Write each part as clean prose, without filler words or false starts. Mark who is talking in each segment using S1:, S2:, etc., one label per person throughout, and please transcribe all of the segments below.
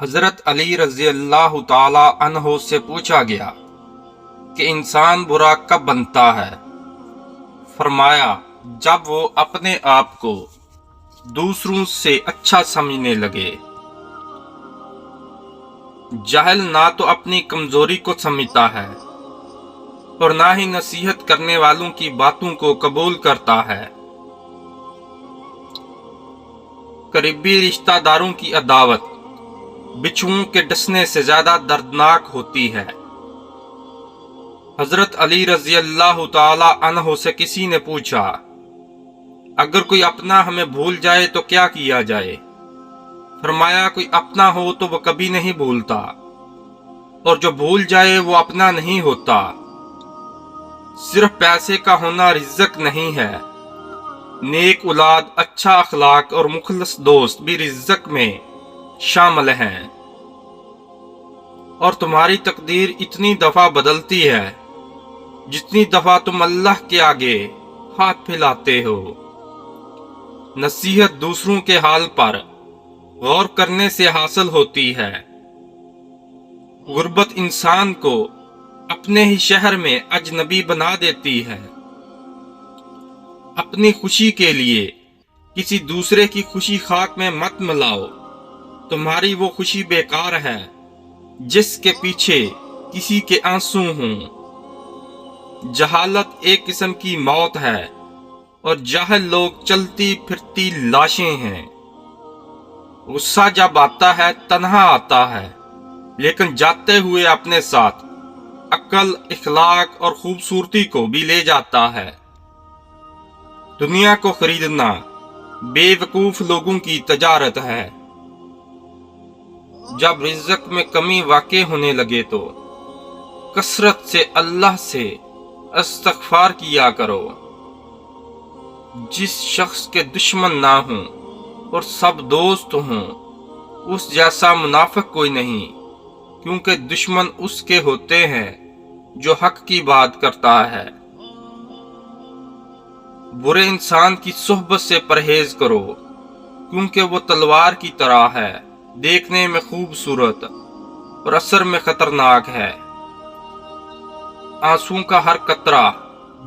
S1: حضرت علی رضی اللہ تعالی عنہ سے پوچھا گیا کہ انسان برا کب بنتا ہے؟ فرمایا، جب وہ اپنے آپ کو دوسروں سے اچھا سمجھنے لگے۔ جاہل نہ تو اپنی کمزوری کو سمجھتا ہے اور نہ ہی نصیحت کرنے والوں کی باتوں کو قبول کرتا ہے۔ قریبی رشتہ داروں کی عداوت بچھوؤں کے ڈسنے سے زیادہ دردناک ہوتی ہے۔ حضرت علی رضی اللہ تعالی عنہ سے کسی نے پوچھا، اگر کوئی اپنا ہمیں بھول جائے تو کیا کیا جائے؟ فرمایا، کوئی اپنا ہو تو وہ کبھی نہیں بھولتا، اور جو بھول جائے وہ اپنا نہیں ہوتا۔ صرف پیسے کا ہونا رزق نہیں ہے، نیک اولاد، اچھا اخلاق اور مخلص دوست بھی رزق میں شامل ہیں۔ اور تمہاری تقدیر اتنی دفعہ بدلتی ہے جتنی دفعہ تم اللہ کے آگے ہاتھ پھیلاتے ہو۔ نصیحت دوسروں کے حال پر غور کرنے سے حاصل ہوتی ہے۔ غربت انسان کو اپنے ہی شہر میں اجنبی بنا دیتی ہے۔ اپنی خوشی کے لیے کسی دوسرے کی خوشی خاک میں مت ملاؤ، تمہاری وہ خوشی بیکار ہے جس کے پیچھے کسی کے آنسو ہوں۔ جہالت ایک قسم کی موت ہے اور جاہل لوگ چلتی پھرتی لاشیں ہیں۔ غصہ جب آتا ہے تنہا آتا ہے، لیکن جاتے ہوئے اپنے ساتھ عقل، اخلاق اور خوبصورتی کو بھی لے جاتا ہے۔ دنیا کو خریدنا بے وقوف لوگوں کی تجارت ہے۔ جب رزق میں کمی واقع ہونے لگے تو کثرت سے اللہ سے استغفار کیا کرو۔ جس شخص کے دشمن نہ ہوں اور سب دوست ہوں، اس جیسا منافق کوئی نہیں، کیونکہ دشمن اس کے ہوتے ہیں جو حق کی بات کرتا ہے۔ برے انسان کی صحبت سے پرہیز کرو، کیونکہ وہ تلوار کی طرح ہے، دیکھنے میں خوبصورت اور اثر میں خطرناک ہے۔ آنسوں کا ہر قطرہ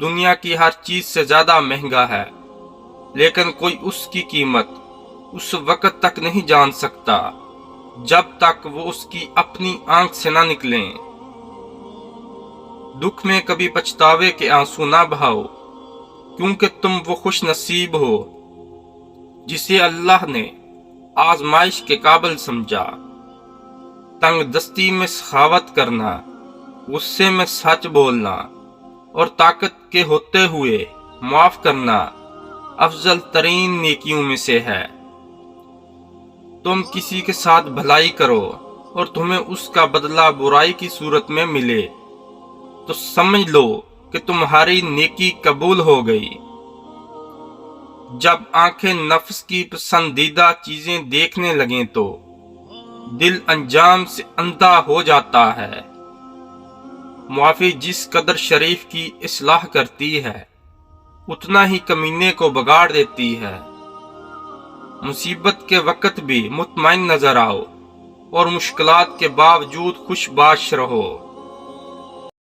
S1: دنیا کی ہر چیز سے زیادہ مہنگا ہے، لیکن کوئی اس کی قیمت اس وقت تک نہیں جان سکتا جب تک وہ اس کی اپنی آنکھ سے نہ نکلیں۔ دکھ میں کبھی پچھتاوے کے آنسو نہ بہاؤ، کیونکہ تم وہ خوش نصیب ہو جسے اللہ نے آزمائش کے قابل سمجھا۔ تنگ دستی میں سخاوت کرنا، غصے میں سچ بولنا اور طاقت کے ہوتے ہوئے معاف کرنا افضل ترین نیکیوں میں سے ہے۔ تم کسی کے ساتھ بھلائی کرو اور تمہیں اس کا بدلہ برائی کی صورت میں ملے تو سمجھ لو کہ تمہاری نیکی قبول ہو گئی۔ جب آنکھیں نفس کی پسندیدہ چیزیں دیکھنے لگیں تو دل انجام سے اندھا ہو جاتا ہے۔ معافی جس قدر شریف کی اصلاح کرتی ہے، اتنا ہی کمینے کو بگاڑ دیتی ہے۔ مصیبت کے وقت بھی مطمئن نظر آؤ اور مشکلات کے باوجود خوش باش رہو۔